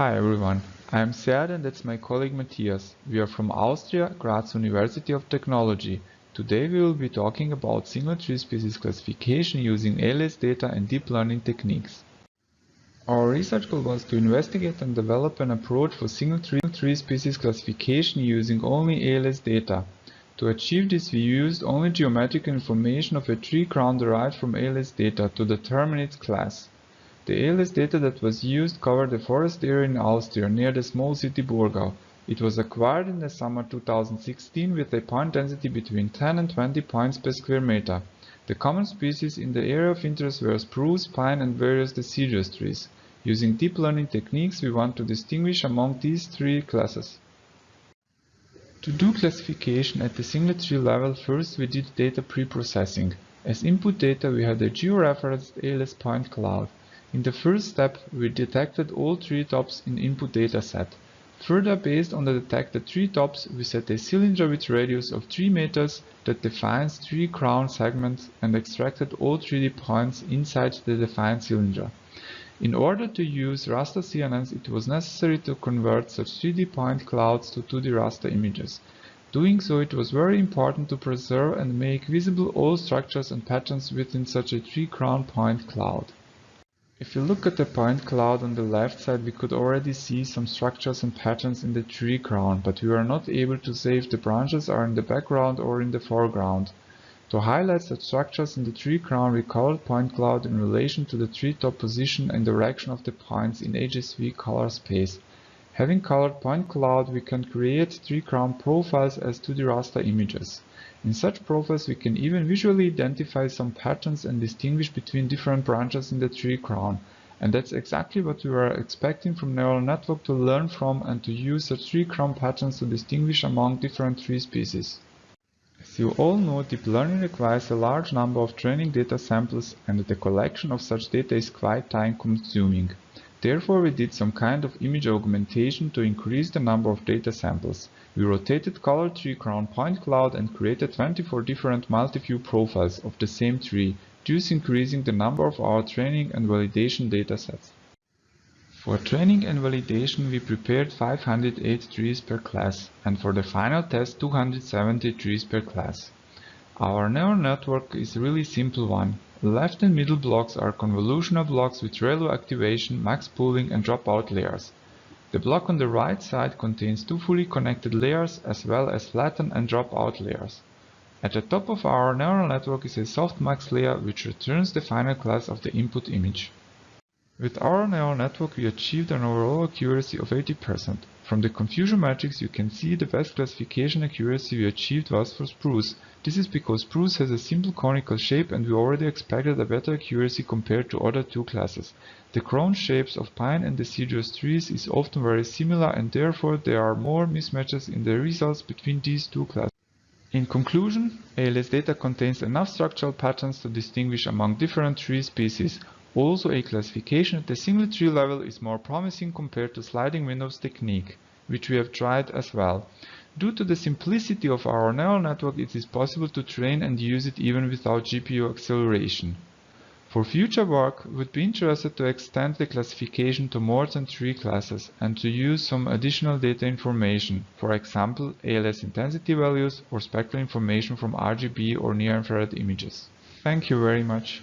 Hi everyone, I am Schardt and that's my colleague Matthias. We are from Austria, Graz University of Technology. Today we will be talking about single tree species classification using ALS data and deep learning techniques. Our research goal was to investigate and develop an approach for single tree species classification using only ALS data. To achieve this we used only geometric information of a tree crown derived from ALS data to determine its class. The ALS data that was used covered a forest area in Austria near the small city Burgau. It was acquired in the summer 2016 with a point density between 10 and 20 points per square meter. The common species in the area of interest were spruce, pine and various deciduous trees. Using deep learning techniques we want to distinguish among these three classes. To do classification at the single tree level, first we did data pre-processing. As input data we had a georeferenced ALS point cloud. In the first step, we detected all tree tops in input dataset. Further, based on the detected tree tops, we set a cylinder with radius of 3 meters that defines tree crown segments and extracted all 3D points inside the defined cylinder. In order to use raster CNNs, it was necessary to convert such 3D point clouds to 2D raster images. Doing so, it was very important to preserve and make visible all structures and patterns within such a tree crown point cloud. If you look at the point cloud on the left side, we could already see some structures and patterns in the tree crown, but we were not able to say if the branches are in the background or in the foreground. To highlight such structures in the tree crown, we colored point cloud in relation to the tree top position and direction of the points in HSV color space. Having colored point cloud, we can create tree crown profiles as 2D raster images. In such profiles we can even visually identify some patterns and distinguish between different branches in the tree crown. And that's exactly what we were expecting from neural network to learn from and to use such tree crown patterns to distinguish among different tree species. As you all know, deep learning requires a large number of training data samples and the collection of such data is quite time consuming. Therefore, we did some kind of image augmentation to increase the number of data samples. We rotated colored tree crown point cloud and created 24 different multi-view profiles of the same tree, thus increasing the number of our training and validation datasets. For training and validation, we prepared 508 trees per class, and for the final test 270 trees per class. Our neural network is a really simple one. Left and middle blocks are convolutional blocks with ReLU activation, max pooling and dropout layers. The block on the right side contains two fully connected layers as well as flatten and dropout layers. At the top of our neural network is a softmax layer which returns the final class of the input image. With our neural network we achieved an overall accuracy of 80%. From the confusion matrix you can see the best classification accuracy we achieved was for spruce. This is because spruce has a simple conical shape and we already expected a better accuracy compared to other two classes. The crown shapes of pine and deciduous trees is often very similar and therefore there are more mismatches in the results between these two classes. In conclusion, ALS data contains enough structural patterns to distinguish among different tree species. Also, a classification at the single tree level is more promising compared to sliding windows technique, which we have tried as well. Due to the simplicity of our neural network, it is possible to train and use it even without GPU acceleration. For future work, we would be interested to extend the classification to more than 3 classes and to use some additional data information, for example, ALS intensity values or spectral information from RGB or near-infrared images. Thank you very much.